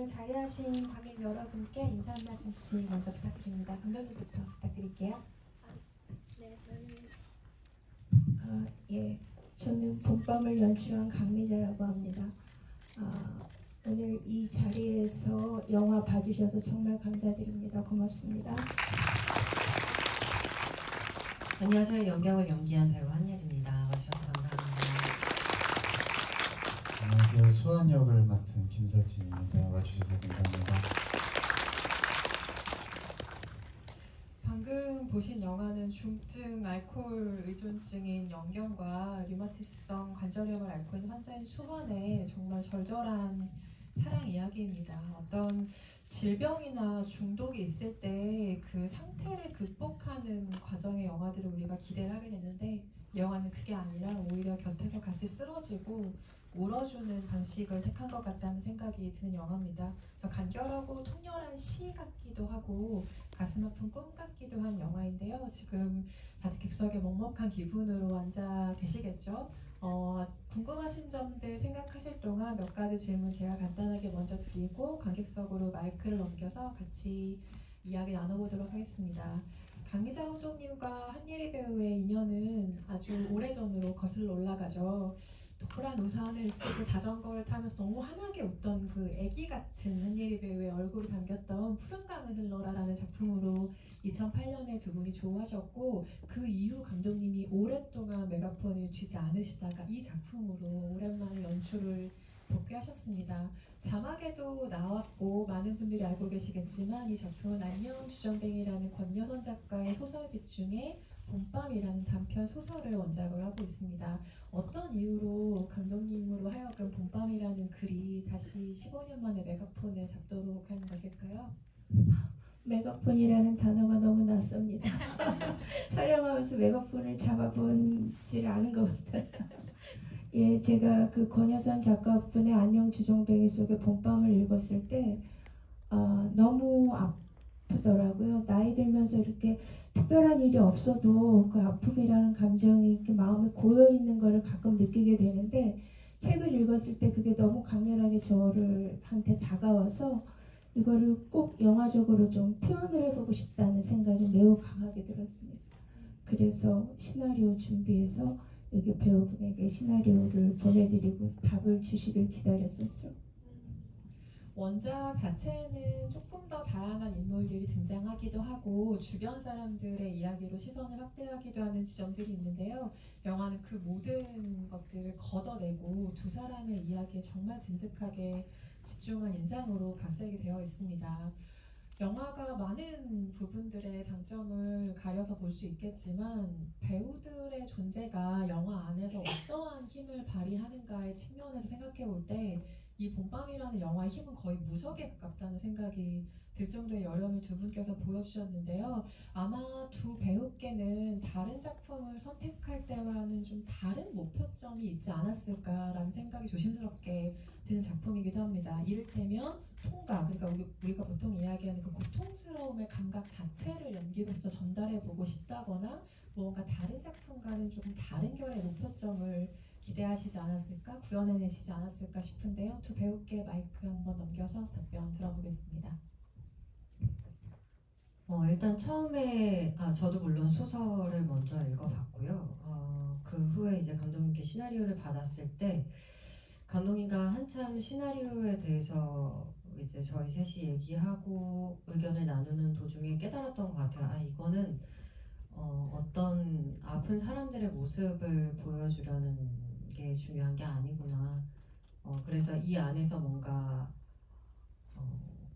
오늘 자리하신 관객 여러분께 인사 한 말씀씩 먼저 부탁드립니다. 감독님부터 부탁드릴게요. 네, 저는 저는 봄밤을 연출한 강미자라고 합니다. 오늘 이 자리에서 영화 봐주셔서 정말 감사드립니다. 고맙습니다. 안녕하세요. 영경을 연기한 배우 한예리입니다. 와주셔서 감사합니다. 안녕하세요. 수환 역을 맡은 김설진입니다. 와주셔서 감사합니다. 방금 보신 영화는 중증 알코올 의존증인 영경과 류마티성 관절염을 앓고 있는 환자인 수환의 정말 절절한 사랑 이야기입니다. 어떤 질병이나 중독이 있을 때 그 상태를 극복하는 과정의 영화들을 우리가 기대를 하게 되는데 이 영화는 그게 아니라 오히려 곁에서 같이 쓰러지고 울어주는 방식을 택한 것 같다는 생각이 드는 영화입니다. 간결하고 통렬한 시 같기도 하고 가슴 아픈 꿈 같기도 한 영화인데요. 지금 다들 객석에 먹먹한 기분으로 앉아 계시겠죠? 궁금하신 점들 생각하실 동안 몇 가지 질문 제가 간단하게 먼저 드리고 관객석으로 마이크를 넘겨서 같이 이야기 나눠보도록 하겠습니다. 강미자 감독님과 한예리 배우의 인연은 아주 오래전으로 거슬러 올라가죠. 노란 우산을 쓰고 자전거를 타면서 너무 환하게 웃던 그 애기 같은 한예리 배우의 얼굴이 담겼던 푸른 강을 흘러라라는 작품으로 2008년에 두 분이 조우하셨고 그 이후 감독님이 오랫동안 메가폰을 쥐지 않으시다가 이 작품으로 오랜만에 연출을 복귀하셨습니다. 자막에도 나왔고 많은 분들이 알고 계시겠지만 이 작품은 안녕 주전뱅이라는 권여선 작가의 소설집 중에 봄밤이라는 단편 소설을 원작으로 하고 있습니다. 어떤 이유로 감독님으로 하여금 봄밤이라는 글이 다시 15년 만에 메가폰에 잡도록 하는 것일까요? 메가폰이라는 단어가 너무 낯섭니다. 촬영하면서 메가폰을 잡아본지를 않은 것 같아요. 제가 그 권여선 작가분의 안녕 주정뱅이 속의 봄밤을 읽었을 때 너무 아프더라고요. 나이 들면서 이렇게 특별한 일이 없어도 그 아픔이라는 감정이 이렇게 마음에 고여 있는 거를 가끔 느끼게 되는데 책을 읽었을 때 그게 너무 강렬하게 저한테 다가와서 이거를 꼭 영화적으로 좀 표현을 해보고 싶다는 생각이 매우 강하게 들었습니다. 그래서 시나리오 준비해서 여기 배우분에게 시나리오를 보내드리고 답을 주시길 기다렸었죠. 원작 자체에는 조금 더 다양한 인물들이 등장하기도 하고 주변 사람들의 이야기로 시선을 확대하기도 하는 지점들이 있는데요. 영화는 그 모든 것들을 걷어내고 두 사람의 이야기에 정말 진득하게 집중한 인상으로 각색이 되어 있습니다. 영화가 많은 부분들의 장점을 가려서 볼 수 있겠지만 배우들의 존재가 영화 안에서 어떠한 힘을 발휘하는가의 측면에서 생각해 볼 때 이 봄밤이라는 영화의 힘은 거의 무적에 가깝다는 생각이 들 정도의 열연을 두 분께서 보여주셨는데요. 아마 두 배우께는 다른 작품을 선택할 때와는 좀 다른 목표점이 있지 않았을까라는 생각이 조심스럽게 드는 작품이기도 합니다. 이를테면 통각, 그러니까 우리가 보통 이야기하는 그 고통스러움의 감각 자체를 연기로서 전달해보고 싶다거나 무언가 다른 작품과는 조금 다른 결의 목표점을 기대하시지 않았을까, 구현해내시지 않았을까 싶은데요. 두 배우께 마이크 한번 넘겨서 답변 들어보겠습니다. 일단 처음에 저도 물론 소설을 먼저 읽어봤고요. 그 후에 이제 감독님께 시나리오를 받았을 때 감독님과 한참 시나리오에 대해서 이제 저희 셋이 얘기하고 의견을 나누는 도중에 깨달았던 것 같아요. 이거는 어떤 아픈 사람들의 모습을 보여주려는 게 중요한 게 아니구나. 그래서 이 안에서 뭔가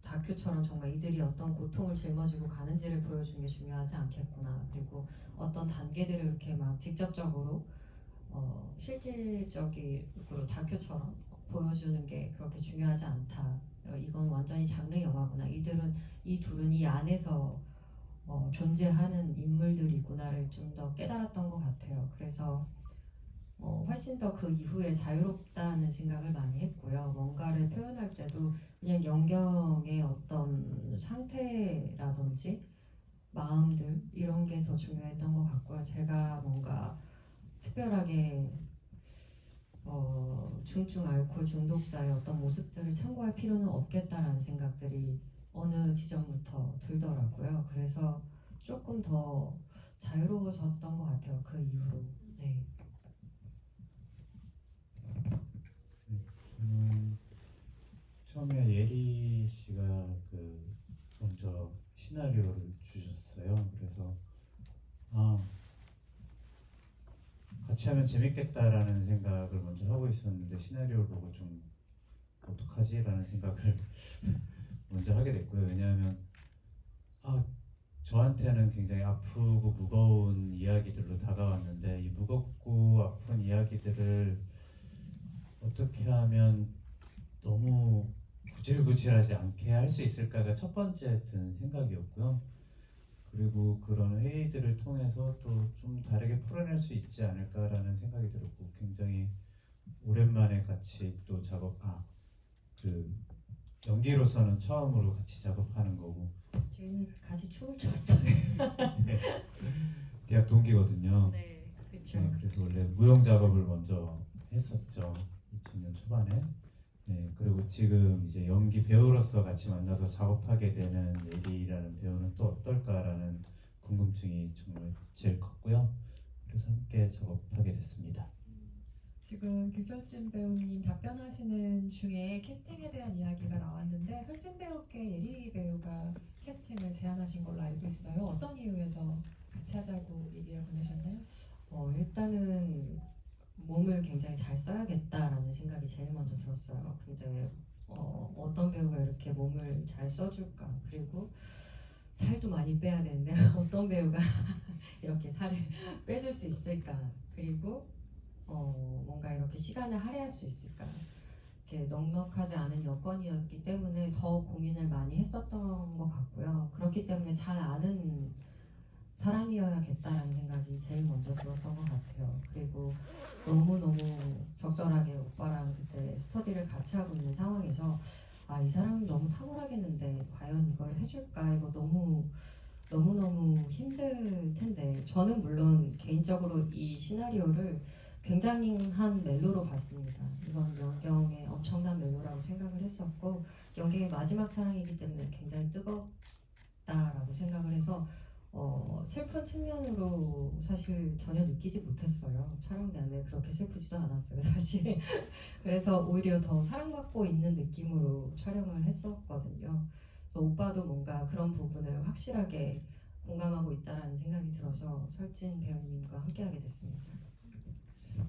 다큐처럼 정말 이들이 어떤 고통을 짊어지고 가는지를 보여주는 게 중요하지 않겠구나. 그리고 어떤 단계들을 이렇게 막 직접적으로 실질적으로 다큐처럼 보여주는 게 그렇게 중요하지 않다. 이건 완전히 장르 영화구나. 이 둘은 이 안에서 존재하는 인물들이구나를 좀 더 깨달았던 것 같아요. 그래서 훨씬 더 그 이후에 자유롭다는 생각을 많이 했고요. 뭔가를 표현할 때도 그냥 영경의 어떤 상태라든지 마음들 이런 게 더 중요했던 것 같고요. 제가 뭔가 특별하게 중증 알코올 중독자의 어떤 모습들을 참고할 필요는 없겠다라는 생각들이 어느 지점부터 들더라고요. 그래서 조금 더 자유로워졌던 것 같아요. 그 이후로. 네. 저는 처음에 예리 씨가 먼저 시나리오를 주셨어요. 그래서 같이 하면 재밌겠다라는 생각을 먼저 하고 있었는데 시나리오를 보고 좀 어떡하지라는 생각을 먼저 하게 됐고요. 왜냐하면 저한테는 굉장히 아프고 무거운 이야기들로 다가왔는데 이 무겁고 아픈 이야기들을 어떻게 하면 너무 구질구질하지 않게 할 수 있을까가 첫 번째 든 생각이었고요. 그리고 그런 회의들을 통해서 또 좀 다르게 풀어낼 수 있지 않을까라는 생각이 들었고, 굉장히 오랜만에 같이 또 연기로서는 처음으로 같이 작업하는 거고. 저희는 같이 춤을 췄어요. 네. 대학 동기거든요. 네, 그렇죠. 네, 그래서 원래 무용 작업을 먼저 했었죠. 2000년 초반에. 네, 그리고 지금 이제 연기 배우로서 같이 만나서 작업하게 되는 예리라는 배우는 또 어떨까라는 궁금증이 정말 제일 컸고요. 그래서 함께 작업하게 됐습니다. 지금 김설진 배우님 답변하시는 중에 캐스팅에 대한 이야기가 나왔는데 설진 배우께 예리 배우가 캐스팅을 제안하신 걸로 알고 있어요. 어떤 이유에서 같이 하자고 얘기를 보내셨나요? 일단은 몸을 굉장히 잘 써야겠다라는 생각이 제일 먼저 들었어요. 근데 어떤 배우가 이렇게 몸을 잘 써줄까? 그리고 살도 많이 빼야 되는데 어떤 배우가 이렇게 살을 빼줄 수 있을까? 그리고 뭔가 이렇게 시간을 할애할 수 있을까? 이렇게 넉넉하지 않은 여건이었기 때문에 더 고민을 많이 했었던 것 같고요. 그렇기 때문에 잘 아는 사람이어야겠다라는 생각이 제일 먼저 들었던 것 같아요. 그리고 너무너무 적절하게 오빠랑 그때 스터디를 같이 하고 있는 상황에서 이 사람은 너무 탁월하겠는데 과연 이걸 해줄까? 이거 너무너무 힘들 텐데, 저는 물론 개인적으로 이 시나리오를 굉장한 멜로로 봤습니다. 이건 연경의 엄청난 멜로라고 생각을 했었고, 연경의 마지막 사랑이기 때문에 굉장히 뜨겁다라고 생각을 해서 슬픈 측면으로 사실 전혀 느끼지 못했어요. 촬영 내내 그렇게 슬프지도 않았어요, 사실. 그래서 오히려 더 사랑받고 있는 느낌으로 촬영을 했었거든요. 그래서 오빠도 뭔가 그런 부분을 확실하게 공감하고 있다라는 생각이 들어서 설진 배우님과 함께하게 됐습니다.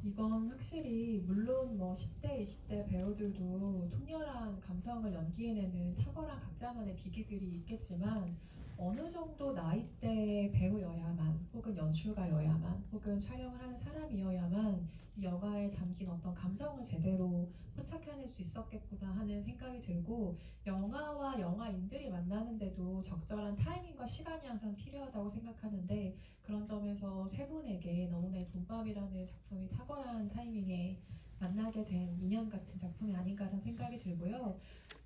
이건 확실히 물론 10대, 20대 배우들도 통렬한 감성을 연기해내는 탁월한 각자만의 비기들이 있겠지만 어느 정도 나이대의 배우여야만, 혹은 연출가여야만, 혹은 촬영을 하는 사람이어야만 이 영화에 담긴 어떤 감정을 제대로 포착해낼 수 있었겠구나 하는 생각이 들고, 영화와 영화인들이 만나는데도 적절한 타이밍과 시간이 항상 필요하다고 생각하는데, 그런 점에서 세 분에게 너무나 봄밤이라는 작품이 탁월한 타이밍에 만나게 된 인연 같은 작품이 아닌가라는 생각이 들고요.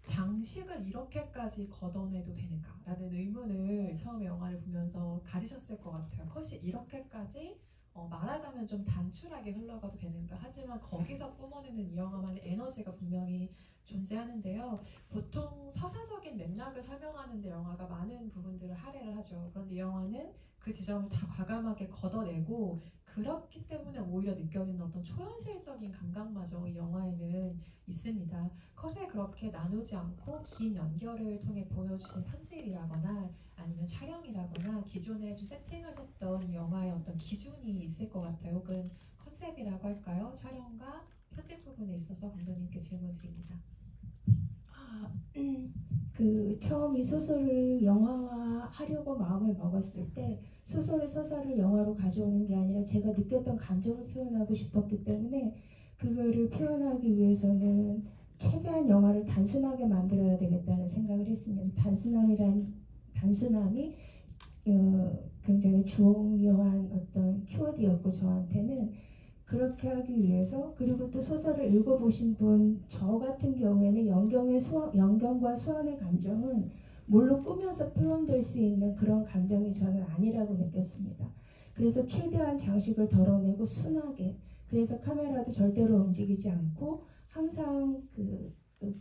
장식을 이렇게까지 걷어내도 되는가라는 의문을 처음에 영화를 보면서 가지셨을 것 같아요. 컷이 이렇게까지 말하자면 좀 단출하게 흘러가도 되는가. 하지만 거기서 뿜어내는 이 영화만의 에너지가 분명히 존재하는데요. 보통 서사적인 맥락을 설명하는데 영화가 많은 부분들을 할애를 하죠. 그런데 이 영화는 그 지점을 다 과감하게 걷어내고, 그렇기 때문에 오히려 느껴지는 어떤 초현실적인 감각마저 이 영화에는 있습니다. 컷에 그렇게 나누지 않고 긴 연결을 통해 보여주신 편집이라거나 아니면 촬영이라거나 기존에 좀 세팅하셨던 이 영화의 어떤 기준이 있을 것 같아요. 혹은 컨셉이라고 할까요? 촬영과 편집 부분에 있어서 감독님께 질문 드립니다. 처음 이 소설을 영화화하려고 마음을 먹었을 때 소설의 서사를 영화로 가져오는 게 아니라 제가 느꼈던 감정을 표현하고 싶었기 때문에 그거를 표현하기 위해서는 최대한 영화를 단순하게 만들어야 되겠다는 생각을 했습니다. 단순함이 굉장히 중요한 어떤 키워드였고, 저한테는 그렇게 하기 위해서, 그리고 또 소설을 읽어보신 분, 저 같은 경우에는 연경과 수환의 감정은 물로 꾸며서 표현될 수 있는 그런 감정이 저는 아니라고 느꼈습니다. 그래서 최대한 장식을 덜어내고 순하게, 그래서 카메라도 절대로 움직이지 않고 항상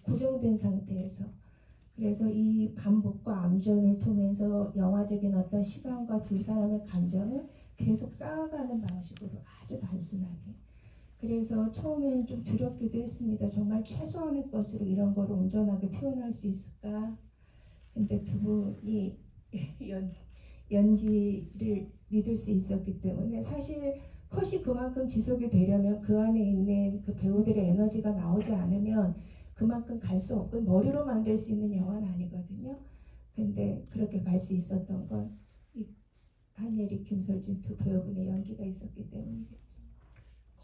고정된 상태에서, 그래서 이 반복과 암전을 통해서 영화적인 어떤 시간과 두 사람의 감정을 계속 쌓아가는 방식으로 아주 단순하게. 그래서 처음에는 좀 두렵기도 했습니다. 정말 최소한의 것으로 이런 걸 온전하게 표현할 수 있을까? 근데 두 분이 연기를 믿을 수 있었기 때문에, 사실 컷이 그만큼 지속이 되려면 그 안에 있는 그 배우들의 에너지가 나오지 않으면 그만큼 갈 수 없고 머리로 만들 수 있는 영화는 아니거든요. 근데 그렇게 갈 수 있었던 건 이 한예리, 김설준 두 배우분의 연기가 있었기 때문이겠죠.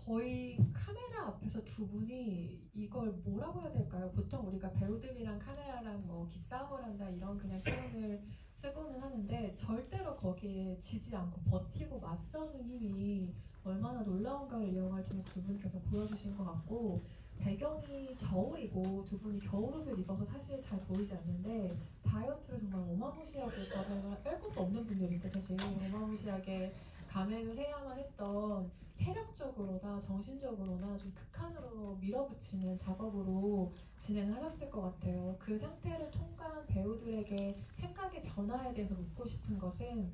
거의 카메라 앞에서 두 분이 이걸 뭐라고 해야 될까요? 보통 우리가 배우들이랑 카메라랑 뭐 기싸움을 한다 이런 그냥 표현을 쓰고는 하는데, 절대로 거기에 지지 않고 버티고 맞서는 힘이 얼마나 놀라운가를 이 영화를 통해서 두 분께서 보여주신 것 같고, 배경이 겨울이고 두 분이 겨울옷을 입어서 사실 잘 보이지 않는데 다이어트를 정말 어마무시하게 뺄 것도 없는 분들인데 사실 어마무시하게 감행을 해야만 했던, 체력적으로나 정신적으로나 좀 극한으로 밀어붙이는 작업으로 진행을 하셨을 것 같아요. 그 상태를 통과한 배우들에게 생각의 변화에 대해서 묻고 싶은 것은,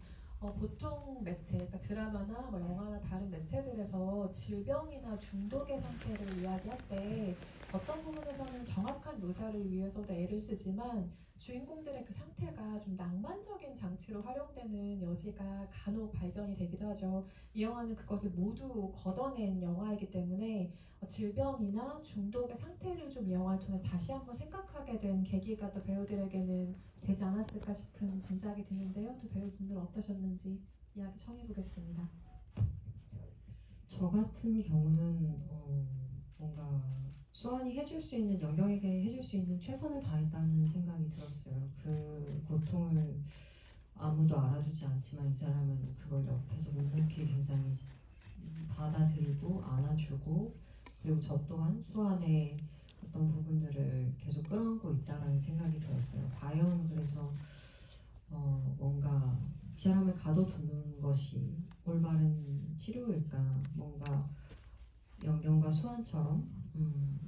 보통 매체, 그러니까 드라마나 뭐 영화나 다른 매체들에서 질병이나 중독의 상태를 이야기할 때 어떤 부분에서는 정확한 묘사를 위해서도 애를 쓰지만 주인공들의 그 상태가 좀 낭만적인 장치로 활용되는 여지가 간혹 발견이 되기도 하죠. 이 영화는 그것을 모두 걷어낸 영화이기 때문에 질병이나 중독의 상태를 좀 이 영화를 통해서 다시 한번 생각하게 된 계기가 또 배우들에게는 되지 않았을까 싶은 짐작이 드는데요. 두 배우분들 어떠셨는지 이야기 청해보겠습니다. 저 같은 경우는 뭔가 수환이 해줄 수 있는, 영경에게 해줄 수 있는 최선을 다했다는 생각이 들었어요. 그 고통을 아무도 알아주지 않지만 이 사람은 그걸 옆에서 묵묵히 굉장히 받아들이고 안아주고, 그리고 저 또한 수환의 어떤 부분들을 계속 끌어안고 있다라는 생각이 들었어요. 과연 그래서 뭔가 이 사람을 가둬두는 것이 올바른 치료일까? 뭔가 영경과 수환처럼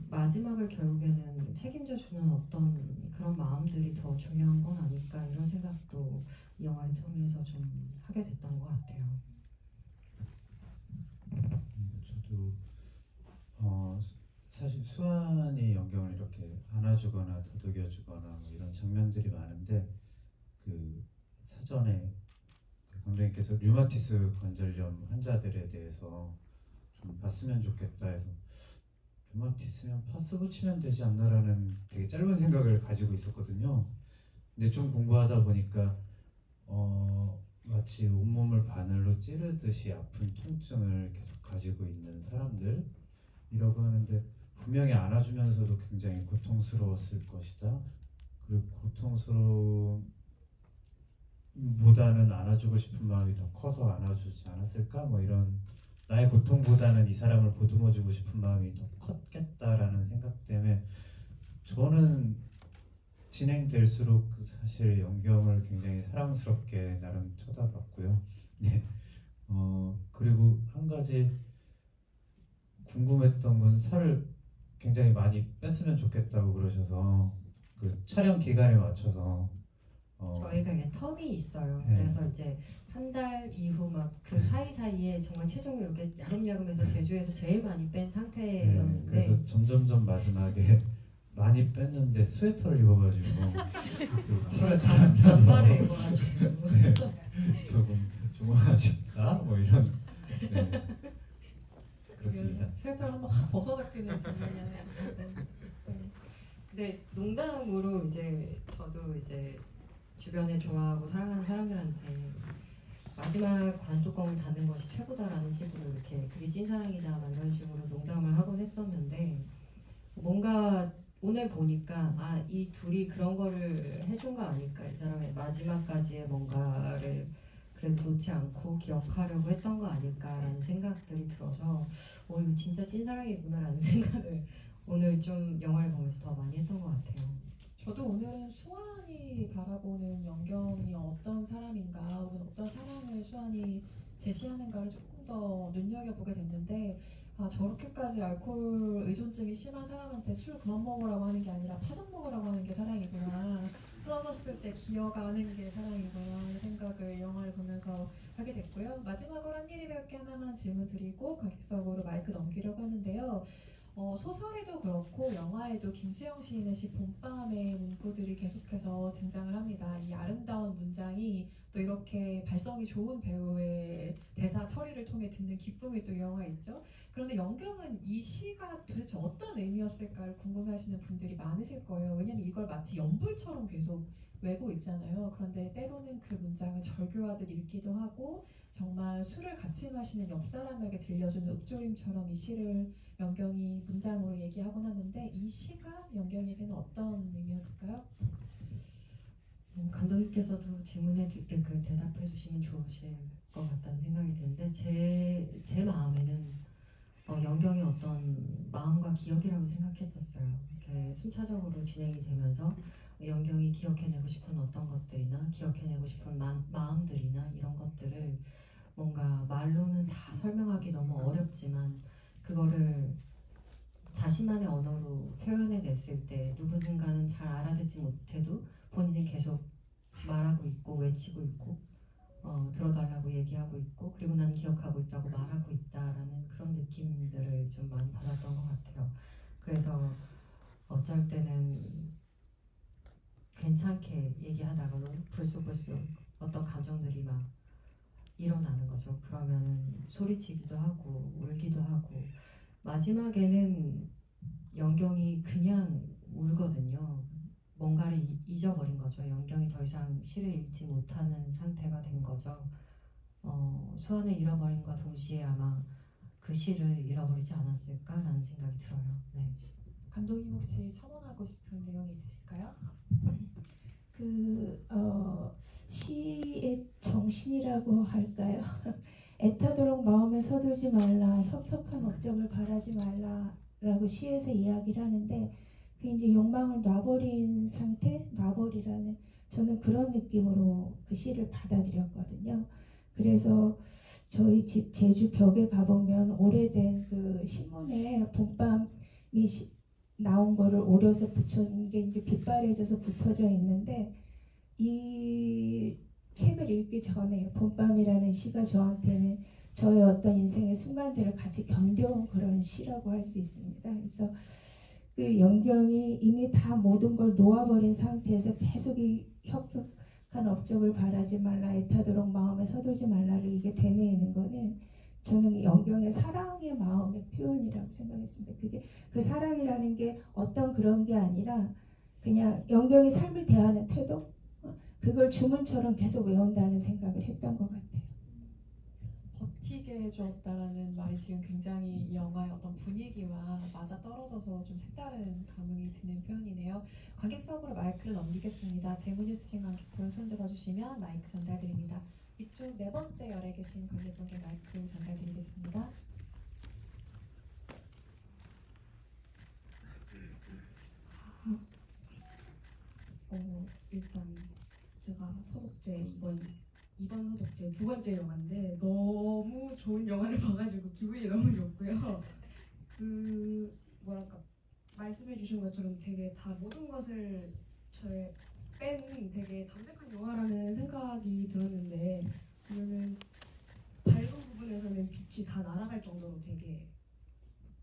마지막을 결국에는 책임져 주는 어떤 그런 마음들이 더 중요한 건 아닐까, 이런 생각도 이 영화를 통해서 좀 하게 됐던 것 같아요. 저도 사실 수환이 영경을 이렇게 안아주거나 도둑여주거나 뭐 이런 장면들이 많은데, 그 사전에 그 감독님께서 류마티스 관절염 환자들에 대해서 좀 봤으면 좋겠다 해서, 류마티스면 파스 붙이면 되지 않나라는 되게 짧은 생각을 가지고 있었거든요. 근데 좀 공부하다 보니까 마치 온몸을 바늘로 찌르듯이 아픈 통증을 계속 가지고 있는 사람들이라고 하는데, 분명히 안아주면서도 굉장히 고통스러웠을 것이다. 그리고 고통스러움보다는 안아주고 싶은 마음이 더 커서 안아주지 않았을까? 뭐 이런, 나의 고통보다는 이 사람을 보듬어주고 싶은 마음이 더 컸겠다라는 생각 때문에 저는 진행될수록 사실 영경을 굉장히 사랑스럽게 나름 쳐다봤고요. 네. 그리고 한 가지 궁금했던 건, 살을 굉장히 많이 뺐으면 좋겠다고 그러셔서 그 촬영 기간에 맞춰서 저희가 이게 텀이 있어요. 네. 그래서 이제 한 달 이후 막 그 사이사이에 정말 체중이 이렇게 야금야금해서 제주에서 제일 많이 뺀 상태였는데, 그래서 점점점 마지막에 많이 뺐는데 스웨터를 입어가지고 티가 잘 안 나서 잠바를 입어가지고 네, 조금 아쉽다 뭐 이런. 네, 그렇습니다. 스웨터를 한번 확 벗어잡히는 장면이 하나 있었는데. 네. 근데 농담으로 이제 저도 이제 주변에 좋아하고 사랑하는 사람들한테 마지막 관뚜껑을 닫는 것이 최고다라는 식으로 이렇게 그게 찐사랑이다 막 이런 식으로 농담을 하곤 했었는데, 뭔가 오늘 보니까 이 둘이 그런 거를 해준 거 아닐까, 이 사람의 마지막까지의 뭔가를 그래도 놓지 않고 기억하려고 했던 거 아닐까라는 생각들이 들어서 이거 진짜 찐사랑이구나라는 생각을 오늘 좀 영화를 보면서 더 많이 했던 것 같아요. 저도 오늘은 수환이 바라보는 영경이 어떤 사람인가, 혹은 어떤 사랑을 수환이 제시하는가를 조금 더 눈여겨보게 됐는데, 아, 저렇게까지 알코올 의존증이 심한 사람한테 술 그만 먹으라고 하는 게 아니라 파전 먹으라고 하는 게 사랑이구나. 쓰러졌을 때 기어가는 게 사랑이구나 하는 생각을 영화를 보면서 하게 됐고요. 마지막으로 한예리 배우께 하나만 질문 드리고 관객석으로 마이크 넘기려고 하는데요. 소설에도 그렇고 영화에도 김수영 시인의 시 봄밤의 문구들이 계속해서 등장을 합니다. 이 아름다운 문장이 또 이렇게 발성이 좋은 배우의 대사 처리를 통해 듣는 기쁨이 또 이 영화에 있죠. 그런데 영경은 이 시가 도대체 어떤 의미였을까를 궁금해하시는 분들이 많으실 거예요. 왜냐하면 이걸 마치 연불처럼 계속 외고 있잖아요. 그런데 때로는 그 문장을 절규하듯 읽기도 하고 정말 술을 같이 마시는 옆 사람에게 들려주는 읊조림처럼 이 시를 영경이 문장으로 얘기하곤 하는데 이 시가 영경에게는 어떤 의미였을까요? 감독님께서도 대답해 주시면 좋으실 것 같다는 생각이 드는데 제 마음에는 영경의 어떤 마음과 기억이라고 생각했었어요. 이렇게 순차적으로 진행이 되면서 영경이 기억해내고 싶은 어떤 것들이나 기억해내고 싶은 마음들이나 이런 것들을 뭔가 말로는 다 설명하기 너무 어렵지만 그거를 자신만의 언어로 표현해냈을 때 누군가는 잘 알아듣지 못해도 본인은 계속 말하고 있고 외치고 있고 들어달라고 얘기하고 있고 그리고 난 기억하고 있다고 말하고 있다라는 그런 느낌들을 좀 많이 받았던 것 같아요. 그래서 어쩔 때는 괜찮게 얘기하다가는 불쑥불쑥 어떤 감정들이 막 일어나는 거죠. 그러면 소리치기도 하고 울기도 하고 마지막에는 영경이 그냥 울거든요. 뭔가를 잊어버린 거죠. 영경이 더 이상 시를 읽지 못하는 상태가 된 거죠. 수완을 잃어버린과 동시에 아마 그 시를 잃어버리지 않았을까라는 생각이 들어요. 네. 감독님 혹시 첨언하고 싶은 내용이 있으실까요? 시의 정신이라고 할까요? 애타도록 마음에 서둘지 말라, 혁혁한 업적을 바라지 말라라고 시에서 이야기를 하는데 그 이제 욕망을 놔버린 상태, 놔버리라는 저는 그런 느낌으로 그 시를 받아들였거든요. 그래서 저희 집 제주 벽에 가보면 오래된 그 신문에 봄밤이 나온 거를 오려서 붙여진 게 이제 빛바래져서 붙어져 있는데 이 책을 읽기 전에 봄밤이라는 시가 저한테는 저의 어떤 인생의 순간들을 같이 견뎌온 그런 시라고 할 수 있습니다. 그래서 그 영경이 이미 다 모든 걸 놓아버린 상태에서 계속 이 혁혁한 업적을 바라지 말라, 애타도록 마음에 서둘지 말라를 이게 되뇌이는 거는 저는 영경의 사랑의 마음의 표현이라고 생각했습니다. 그게 그 사랑이라는 게 어떤 그런 게 아니라 그냥 영경이 삶을 대하는 태도, 그걸 주문처럼 계속 외운다는 생각을 했던 것 같아요. 버티게 해주었다라는 말이 지금 굉장히 이 영화의 어떤 분위기와 맞아 떨어져서 좀 색다른 감흥이 드는 표현이네요. 관객석으로 마이크를 넘기겠습니다. 질문 있으신 관객분 손 들어주시면 마이크 전달드립니다. 이쪽 네 번째 열에 계신 관객분께 마이크 전달드리겠습니다. 일단 제가 서독제 이번 서독제 두 번째 영화인데 너무 좋은 영화를 봐가지고 기분이 너무 좋고요. 뭐랄까 말씀해주신 것처럼 되게 다 모든 것을 저의 뺀 되게 담백한 영화라는 생각이 들었는데 보면은 밝은 부분에서는 빛이 다 날아갈 정도로 되게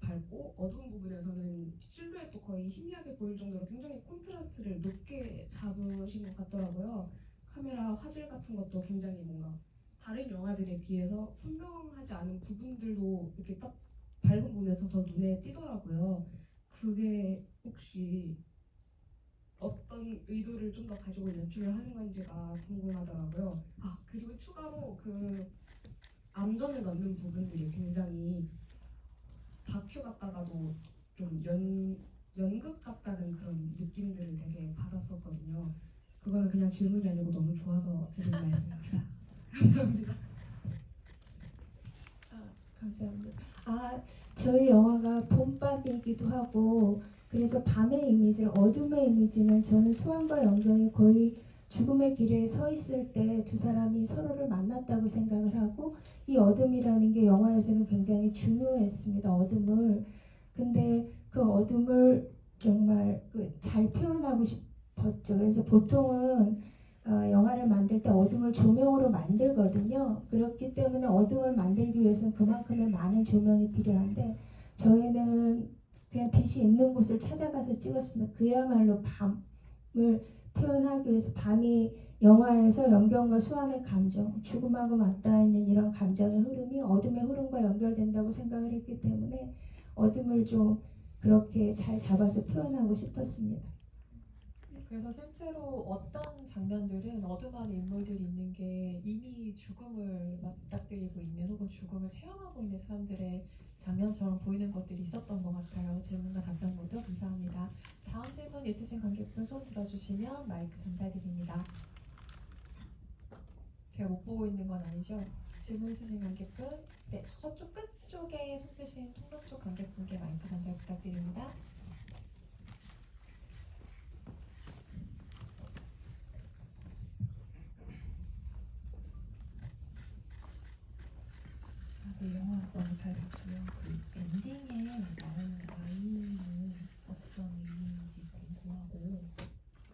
밝고 어두운 부분에서는 실루엣도 거의 희미하게 보일 정도로 굉장히 콘트라스트를 높게 잡으신 것 같더라고요. 카메라 화질 같은 것도 굉장히 뭔가 다른 영화들에 비해서 선명하지 않은 부분들도 이렇게 딱 밝은 부분에서 더 눈에 띄더라고요. 그게 혹시 어떤 의도를 좀 더 가지고 연출을 하는 건지가 궁금하더라고요. 그리고 추가로 그 암전을 넣는 부분들이 굉장히 다큐 같다가도 좀 연극 같다는 그런 느낌들을 되게 받았었거든요. 그거는 그냥 질문이 아니고 너무 좋아서 드리는 말씀입니다. 감사합니다. 감사합니다. 저희 영화가 봄밤이기도 하고 그래서 밤의 이미지를 어둠의 이미지는 저는 수완과 영경이 거의 죽음의 길에 서 있을 때 두 사람이 서로를 만났다고 생각을 하고 이 어둠이라는 게 영화에서는 굉장히 중요했습니다. 어둠을. 근데 그 어둠을 정말 잘 표현하고 싶었죠. 그래서 보통은 영화를 만들 때 어둠을 조명으로 만들거든요. 그렇기 때문에 어둠을 만들기 위해서는 그만큼의 많은 조명이 필요한데 저희는 그냥 빛이 있는 곳을 찾아가서 찍었습니다. 그야말로 밤을 표현하기 위해서 밤이 영화에서 영경과 수환의 감정, 죽음하고 맞닿아 있는 이런 감정의 흐름이 어둠의 흐름과 연결된다고 생각을 했기 때문에 어둠을 좀 그렇게 잘 잡아서 표현하고 싶었습니다. 그래서 실제로 어떤 장면들은 어둠 안에 인물들이 있는 게 이미 죽음을 맞닥뜨리고 있는 혹은 죽음을 체험하고 있는 사람들의 장면처럼 보이는 것들이 있었던 것 같아요. 질문과 답변 모두 감사합니다. 다음 질문 있으신 관객분 손 들어주시면 마이크 전달드립니다. 제가 못 보고 있는 건 아니죠? 질문 있으신 관객분, 네, 저쪽 끝쪽에 손 드신 통로 쪽 관객분께 마이크 전달 부탁드립니다. 네, 영화 너무 잘 봤고요. 그 엔딩에 나오는 아이는 어떤 의미인지 궁금하고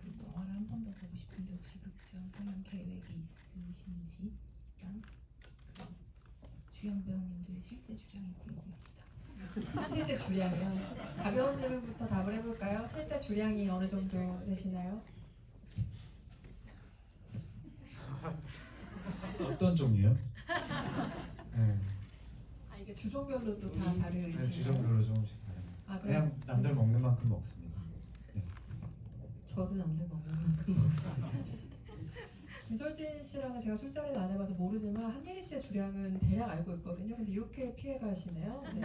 그 영화를 한 번 더 보고 싶은데 혹시 극장 상영 계획이 있으신지랑 그 주연 배우님들의 실제 주량이 궁금합니다. 실제 주량이요? 가벼운 질문부터 답을 해볼까요? 실제 주량이 어느 정도 되시나요? 어떤 종류요? 네. 이게 주종별로도 다 다르신가요? 네, 주종별로 조금씩 다릅니다. 아, 그냥 남들 먹는 만큼 먹습니다. 네. 저도 남들 먹는 만큼 먹습니다. 김솔진 씨랑은 제가 술자리를 안 해봐서 모르지만 한예리 씨의 주량은 대략 알고 있거든요. 근데 이렇게 피해가시네요. 네,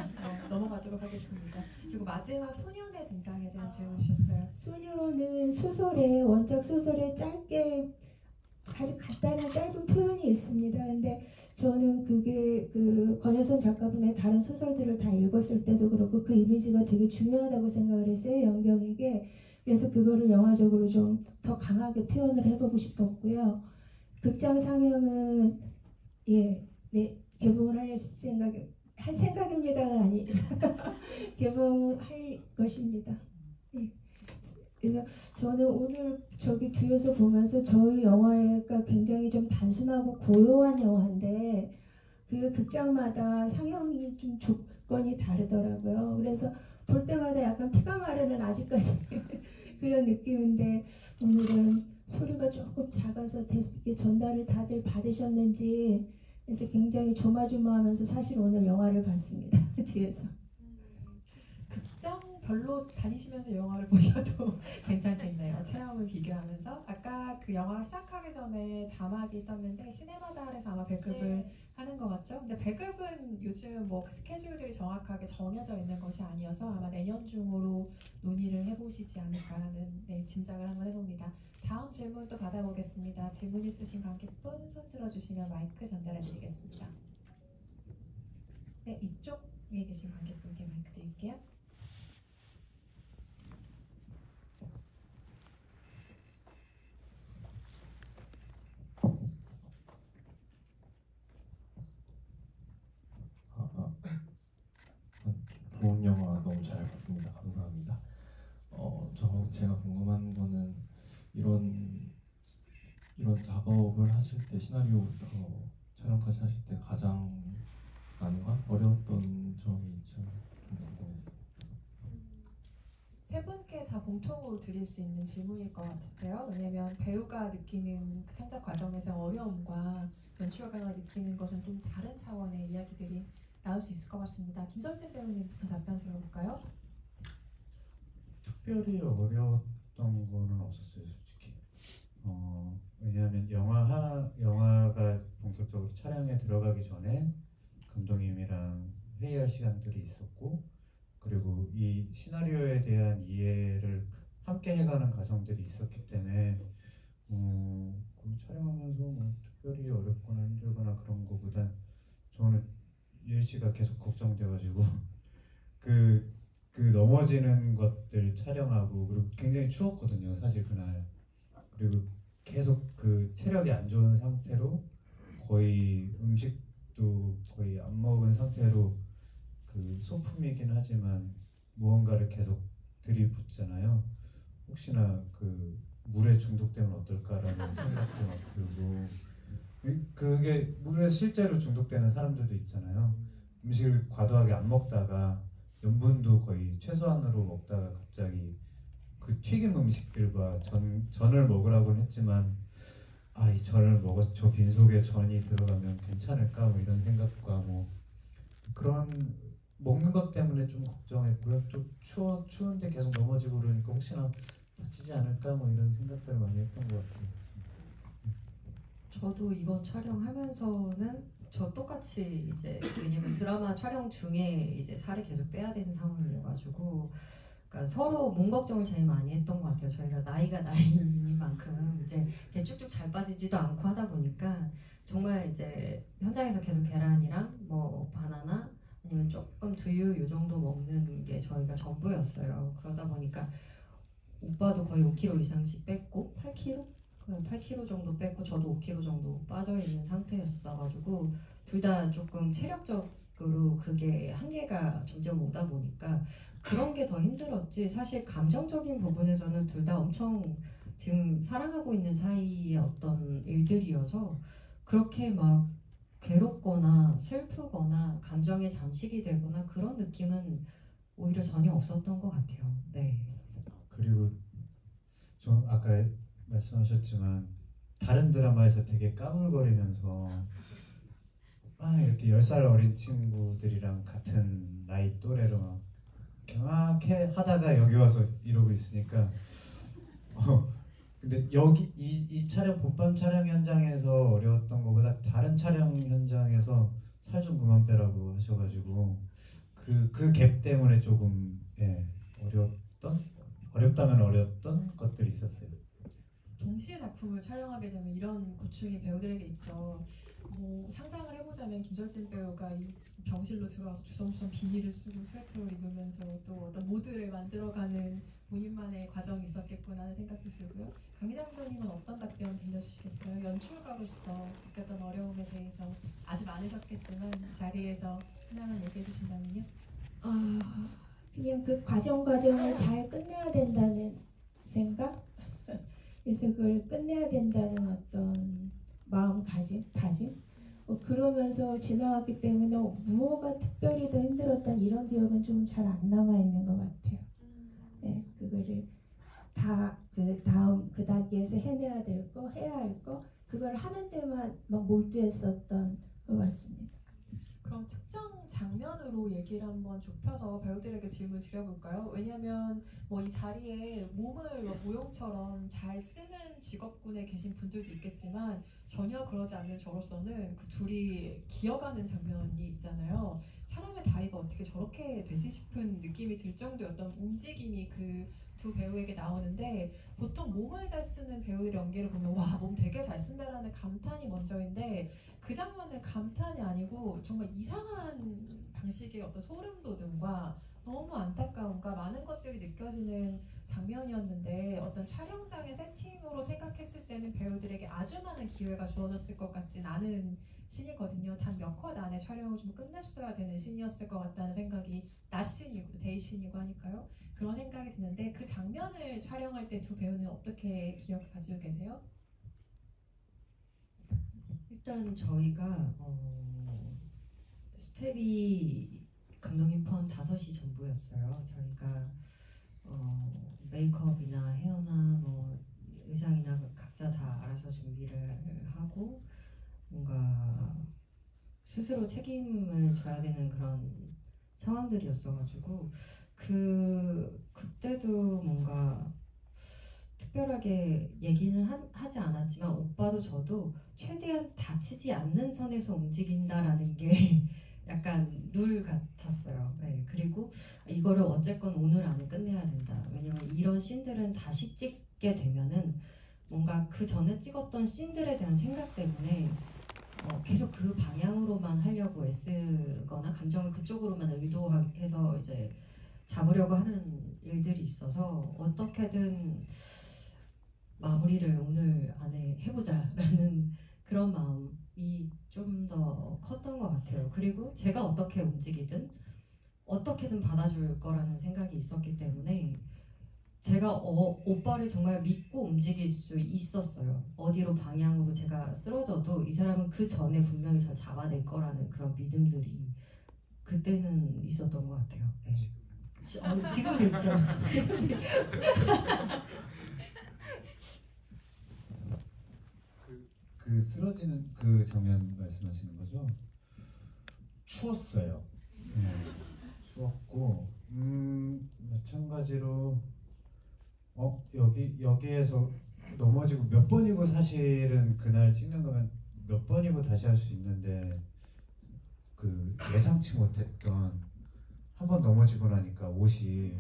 넘어가도록 하겠습니다. 그리고 마지막 소년의 등장에 대한 질문 주셨어요. 소녀는 소설에 원작 소설에 짧게 아주 간단한 짧은 표현이 있습니다. 근데 저는 그게 그 권여선 작가분의 다른 소설들을 다 읽었을 때도 그렇고 그 이미지가 되게 중요하다고 생각을 했어요. 연경에게. 그래서 그거를 영화적으로 좀 더 강하게 표현을 해보고 싶었고요. 극장 상영은 개봉을 할 생각입니다가 아니 개봉할 것입니다. 예. 그래서 저는 오늘 저기 뒤에서 보면서 저희 영화가 굉장히 좀 단순하고 고요한 영화인데 그 극장마다 상영이 좀 조건이 다르더라고요. 그래서 볼 때마다 약간 피가 마르는 아직까지 그런 느낌인데 오늘은 소리가 조금 작아서 전달을 다들 받으셨는지 그래서 굉장히 조마조마하면서 사실 오늘 영화를 봤습니다. 뒤에서. 극장별로 다니시면서 영화를 보셔도 괜찮겠네요. 체험을 비교하면서. 아까 그 영화가 시작하기 전에 자막이 떴는데 시네마다에서 아마 배급을 하는 것 같죠? 근데 배급은 요즘 뭐 스케줄들이 정확하게 정해져 있는 것이 아니어서 아마 내년 중으로 논의를 해보시지 않을까라는 짐작을 한번 해봅니다. 다음 질문 또 받아보겠습니다. 질문 있으신 관객분 손 들어주시면 마이크 전달해드리겠습니다. 네, 이쪽에 계신 관객분께 마이크 드릴게요. 좋은 영화 너무 잘 봤습니다. 감사합니다. 제가 궁금한 거는 이런 작업을 하실 때 시나리오부터 촬영까지 하실 때 가장 난관 어려웠던 점이 좀 궁금했습니다. 세 분께 다 공통으로 드릴 수 있는 질문일 것 같은데요. 왜냐하면 배우가 느끼는 그 창작 과정에서 어려움과 연출가가 느끼는 것은 좀 다른 차원의 이야기들이 나올 수 있을 것 같습니다. 김솔진 배우님부터 답변 들어볼까요? 특별히 어려웠던 거는 없었어요, 솔직히. 왜냐하면 영화가 본격적으로 촬영에 들어가기 전에 감독님이랑 회의할 시간들이 있었고, 그리고 이 시나리오에 대한 이해를 함께 해가는 과정들이 있었기 때문에 그 촬영하면서 뭐 특별히 어렵거나 힘들거나 그런 거보단 저는 유일 씨가 계속 걱정돼가지고 그 넘어지는 것들 촬영하고, 그리고 굉장히 추웠거든요, 사실 그날. 그리고 계속 그 체력이 안 좋은 상태로 거의 음식도 거의 안 먹은 상태로 그 소품이긴 하지만 무언가를 계속 들이붓잖아요. 혹시나 그 물에 중독되면 어떨까라는 생각도 막 들고 그게 물에 실제로 중독되는 사람들도 있잖아요. 음식을 과도하게 안 먹다가 염분도 거의 최소한으로 먹다가 갑자기 그 튀김 음식들과 전을 먹으라고는 했지만 이 전을 먹어서 저 빈속에 전이 들어가면 괜찮을까 뭐 이런 생각과 뭐 그런 먹는 것 때문에 좀 걱정했고요. 또 추운데 계속 넘어지고 그러니까 혹시나 다치지 않을까 뭐 이런 생각들을 많이 했던 것 같아요. 저도 이번 촬영하면서는 저 똑같이 이제 왜냐면 드라마 촬영 중에 이제 살을 계속 빼야 되는 상황이어가지고 그러니까 서로 몸 걱정을 제일 많이 했던 것 같아요. 저희가 나이가 나이인 만큼 이제 이렇게 쭉쭉 잘 빠지지도 않고 하다 보니까 정말 이제 현장에서 계속 계란이랑 뭐 바나나 아니면 조금 두유 요 정도 먹는 게 저희가 전부였어요. 그러다 보니까 오빠도 거의 5kg 이상씩 뺐고 8kg? 거의 8kg 정도 뺐고 저도 5kg 정도 빠져 있는 상태였어가지고 둘 다 조금 체력적으로 그게 한계가 점점 오다 보니까 그런 게 더 힘들었지 사실 감정적인 부분에서는 둘 다 엄청 지금 사랑하고 있는 사이의 어떤 일들이어서 그렇게 막 괴롭거나 슬프거나 감정에 잠식이 되거나 그런 느낌은 오히려 전혀 없었던 것 같아요. 네. 그리고 저 아까 말씀하셨지만 다른 드라마에서 되게 까불거리면서 이렇게 10살 어린 친구들이랑 같은 나이 또래로 막 하다가 여기 와서 이러고 있으니까 근데 여기 이 촬영 본방 촬영 현장에서 어려웠던 것보다 다른 촬영 현장에서 살 좀 그만 빼라고 하셔가지고 그 갭 때문에 조금 어렵다면 어려웠던 것들이 있었어요. 동시에 작품을 촬영하게 되면 이런 고충이 배우들에게 있죠. 뭐 상상을 해보자면 김절진 배우가 이 병실로 들어와서 주섬주섬 비닐을 쓰고 스웨터를 입으면서 또 어떤 모드를 만들어가는 본인만의 과정이 있었겠구나 하는 생각도 들고요. 강민아 감독님은 어떤 답변 들려주시겠어요? 연출가로서 느꼈던 어려움에 대해서 아주 많으셨겠지만 이 자리에서 하나만 얘기해 주신다면요? 그냥 그 과정을 잘 끝내야 된다는 생각? 그래서 그걸 끝내야 된다는 어떤 마음가짐? 그러면서 지나왔기 때문에 무엇가 특별히 더 힘들었던 이런 기억은 좀 잘 안 남아있는 것 같아요. 네, 그거를 다 그 단계에서 해내야 될 거, 해야 할 거, 그걸 하는 데만 막 몰두했었던 것 같습니다. 그럼 특정 장면으로 얘기를 한번 좁혀서 배우들에게 질문 드려볼까요? 왜냐하면 뭐 이 자리에 몸을 모형처럼 잘 쓰는 직업군에 계신 분들도 있겠지만 전혀 그러지 않는 저로서는 그 둘이 기어가는 장면이 있잖아요. 사람의 다리가 어떻게 저렇게 되지 싶은 느낌이 들 정도였던 움직임이 그 두 배우에게 나오는데 보통 몸을 잘 쓰는 배우들 연기를 보면 와, 몸 되게 잘 쓴다라는 감탄이 먼저인데 그 장면은 감탄이 아니고 정말 이상한 방식의 어떤 소름 돋음과 너무 안타까움과 많은 것들이 느껴지는 장면이었는데 어떤 촬영장의 세팅으로 생각했을 때는 배우들에게 아주 많은 기회가 주어졌을 것 같진 않은 씬이거든요. 단 몇 컷 안에 촬영을 좀 끝냈어야 되는 씬이었을 것 같다는 생각이 낮 씬이고 데이 씬이고 하니까요. 그런 생각이 드는데 그 장면을 촬영할 때 두 배우는 어떻게 기억을 가지고 계세요? 일단 저희가 스텝이 감독님 포함 5이 전부였어요. 저희가 메이크업이나 헤어나 뭐 의상이나 각자 다 알아서 준비를 하고 뭔가 스스로 책임을 져야 되는 그런 상황들이었어가지고 그때도 뭔가 특별하게 얘기는 하지 않았지만 오빠도 저도 최대한 다치지 않는 선에서 움직인다라는 게 약간 룰 같았어요. 네, 그리고 이거를 어쨌건 오늘 안에 끝내야 된다. 왜냐면 이런 씬들은 다시 찍게 되면은 뭔가 그 전에 찍었던 씬들에 대한 생각 때문에 계속 그 방향으로만 하려고 애쓰거나 감정을 그쪽으로만 의도해서 이제 잡으려고 하는 일들이 있어서 어떻게든 마무리를 오늘 안에 해보자라는 그런 마음이 좀 더 컸던 것 같아요. 그리고 제가 어떻게 움직이든 어떻게든 받아줄 거라는 생각이 있었기 때문에 제가 오빠를 정말 믿고 움직일 수 있었어요. 어디로 방향으로 제가 쓰러져도 이 사람은 그 전에 분명히 절 잡아낼 거라는 그런 믿음들이 그때는 있었던 것 같아요. 네. 지금도 있죠. 지금도 있죠. 그 쓰러지는 그 장면 말씀하시는 거죠? 추웠어요. 네, 추웠고 마찬가지로 여기에서 넘어지고 몇 번이고 사실은 그날 찍는 거면 몇 번이고 다시 할 수 있는데 그 예상치 못했던 한 번 넘어지고 나니까 옷이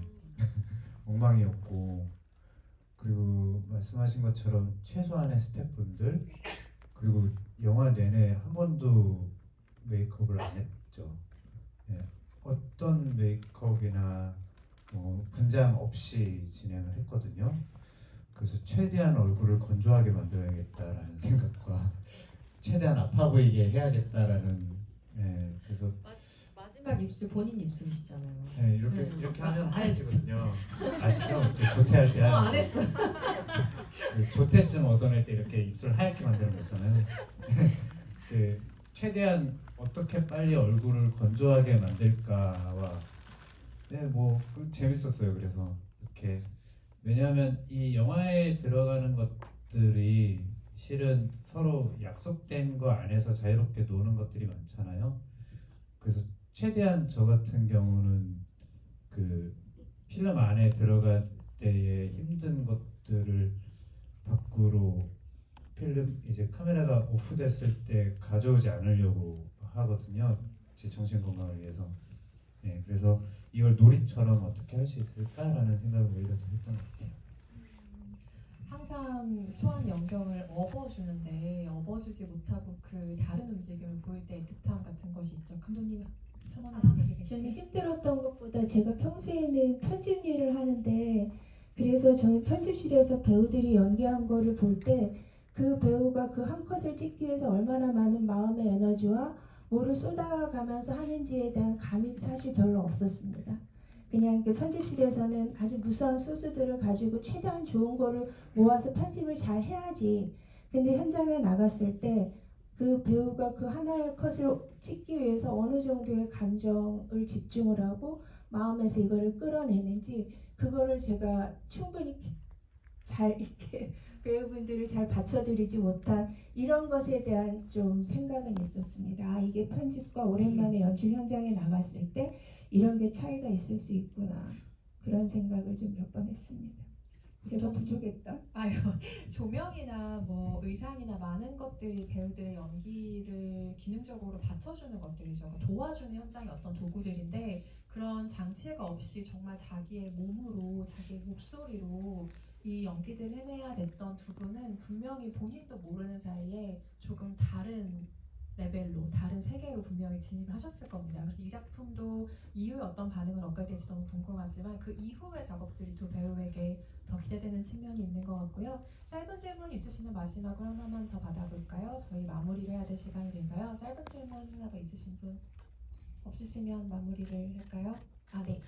엉망이었고 그리고 말씀하신 것처럼 최소한의 스태프분들 그리고 영화 내내 한 번도 메이크업을 안 했죠. 네, 어떤 메이크업이나 분장 없이 진행을 했거든요. 그래서 최대한 얼굴을 건조하게 만들어야겠다라는 생각과 최대한 아파 보이게 해야겠다라는 그래서 마지막 입술 본인 입술이시잖아요. 네, 이렇게 하면 하얘지거든요. 아시죠? 이렇게 조퇴할 때 하는 안 했어. 그 조퇴쯤 얻어낼 때 이렇게 입술 하얗게 만드는 거 있잖아요. 그 최대한 어떻게 빨리 얼굴을 건조하게 만들까와 재밌었어요. 그래서 이렇게 왜냐하면 이 영화에 들어가는 것들이 실은 서로 약속된 거 안에서 자유롭게 노는 것들이 많잖아요. 그래서 최대한 저 같은 경우는 그 필름 안에 들어갈 때의 힘든 것들을 밖으로 필름 이제 카메라가 오프됐을 때 가져오지 않으려고 하거든요. 제 정신 건강을 위해서. 네, 그래서 이걸 놀이처럼 어떻게 할 수 있을까라는 생각을 오히려 더 했던 것 같아요. 항상 소환 연경을 업어주는데 업어주지 못하고 그 다른 움직임을 보일 때 애틋함 같은 것이 있죠. 감독님 첨언하신 얘기 계세요? 저는 힘들었던 것보다 제가 평소에는 편집 일을 하는데 그래서 저는 편집실에서 배우들이 연기한 거를 볼 때 그 배우가 그 한 컷을 찍기 위해서 얼마나 많은 마음의 에너지와 뭐를 쏟아가면서 하는지에 대한 감이 사실 별로 없었습니다. 그냥 그 편집실에서는 아주 무수한 소스들을 가지고 최대한 좋은 거를 모아서 편집을 잘 해야지. 근데 현장에 나갔을 때 그 배우가 그 하나의 컷을 찍기 위해서 어느 정도의 감정을 집중을 하고 마음에서 이거를 끌어내는지 그거를 제가 충분히 잘 이렇게 배우분들을 잘 받쳐드리지 못한 이런 것에 대한 좀 생각은 있었습니다. 아, 이게 편집과 오랜만에 연출 현장에 나갔을 때 이런 게 차이가 있을 수 있구나. 그런 생각을 좀 몇 번 했습니다. 제가 부족했다. 아유, 조명이나 뭐 의상이나 많은 것들이 배우들의 연기를 기능적으로 받쳐주는 것들이죠. 그러니까 도와주는 현장의 어떤 도구들인데 그런 장치가 없이 정말 자기의 몸으로 자기의 목소리로 이 연기들을 해내야 됐던 두 분은 분명히 본인도 모르는 사이에 조금 다른 레벨로 다른 세계로 분명히 진입을 하셨을 겁니다. 그래서 이 작품도 이후에 어떤 반응을 얻게 될지 너무 궁금하지만 그 이후의 작업들이 두 배우에게 더 기대되는 측면이 있는 것 같고요. 짧은 질문 있으시면 마지막으로 하나만 더 받아볼까요? 저희 마무리를 해야 될 시간이 돼서요. 짧은 질문 하나 더 있으신 분 없으시면 마무리를 할까요? 아, 네.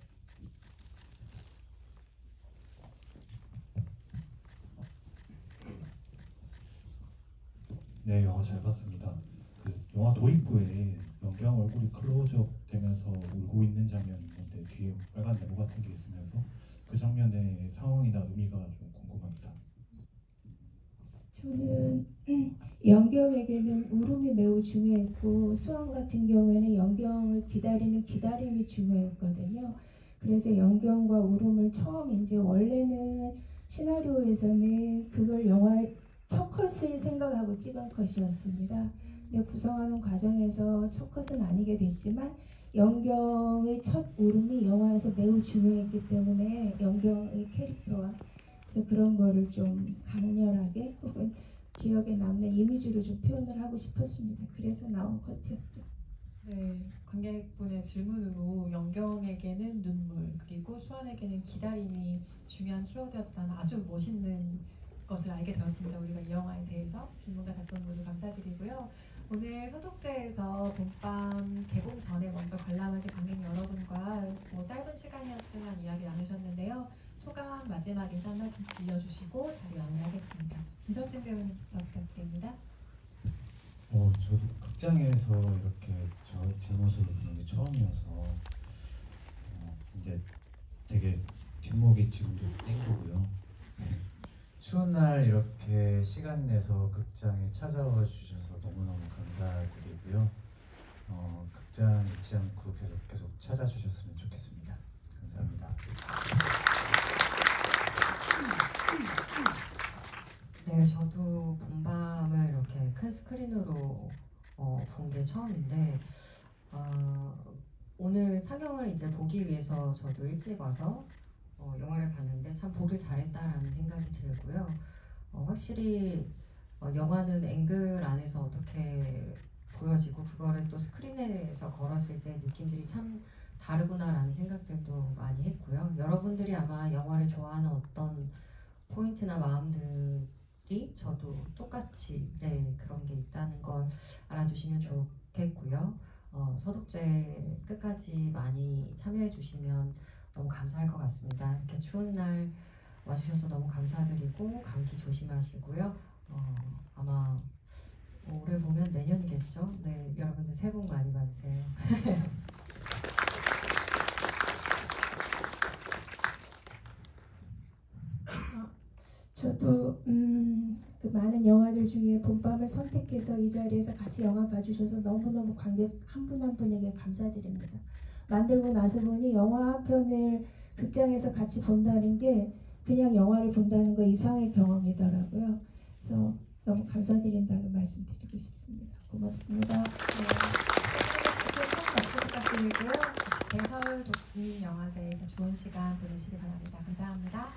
네, 영화 잘 봤습니다. 그 영화 도입부에 연경 얼굴이 클로즈업 되면서 울고 있는 장면이 있는데 뒤에 빨간 네모 같은 게 있으면서 그 장면의 상황이나 의미가 좀 궁금합니다. 저는 연경에게는 울음이 매우 중요했고 수환 같은 경우에는 연경을 기다리는 기다림이 중요했거든요. 그래서 연경과 울음을 처음 이제 원래는 시나리오에서는 그걸 영화의 첫 컷을 생각하고 찍은 컷이었습니다. 근데 구성하는 과정에서 첫 컷은 아니게 됐지만 연경의 첫 울음이 영화에서 매우 중요했기 때문에 연경의 캐릭터와 그래서 그런 거를 좀 강렬하게 혹은 기억에 남는 이미지로 좀 표현을 하고 싶었습니다. 그래서 나온 컷이었죠. 네, 관객분의 질문으로 연경에게는 눈물 그리고 수환에게는 기다림이 중요한 키워드였다는 아주 멋있는 것을 알게 되었습니다. 우리가 이 영화에 대해서 질문과 답변 모두 감사드리고요. 오늘 소독제에서 본밤 개봉 전에 먼저 관람하신 관객 여러분과 짧은 시간이었지만 이야기 나누셨는데요. 소감 마지막 인사 한 말씀 들려주시고 자리 마무리하겠습니다. 김석진 배우님부터 부탁드립니다. 저도 극장에서 이렇게 제 모습을 보는 게 처음이어서 이제 되게 뒷목이 지금도 땡기고요. 추운 날 이렇게 시간 내서 극장에 찾아와 주셔서 너무너무 감사드리고요. 극장 잊지 않고 계속 찾아주셨으면 좋겠습니다. 감사합니다. 네, 저도 본밤을 이렇게 큰 스크린으로 본 게 처음인데 오늘 상영을 이제 보기 위해서 저도 일찍 와서 영화를 봤는데 참 보길 잘했다라는 생각이 들고요. 확실히 영화는 앵글 안에서 어떻게 보여지고 그거를 또 스크린에서 걸었을 때 느낌들이 참 다르구나라는 생각들도 많이 했고요. 여러분들이 아마 영화를 좋아하는 어떤 포인트나 마음들이 저도 똑같이 그런 게 있다는 걸 알아주시면 좋겠고요. 소독제 끝까지 많이 참여해 주시면 너무 감사할 것 같습니다. 이렇게 추운 날 와주셔서 너무 감사드리고 감기 조심하시고요. 아마 올해 보면 내년이겠죠. 네, 여러분들 새해 복 많이 받으세요. 저도 그 많은 영화들 중에 본밤을 선택해서 이 자리에서 같이 영화 봐주셔서 너무너무 관객 한 분 한 분에게 감사드립니다. 만들고 나서 보니 영화 한 편을 극장에서 같이 본다는 게 그냥 영화를 본다는 거 이상의 경험이더라고요. 그래서 너무 감사드린다는 말씀 드리고 싶습니다. 고맙습니다. 박수 부탁드리고요. 대서울 독립영화제에서 좋은 시간 보내시기 바랍니다. 감사합니다.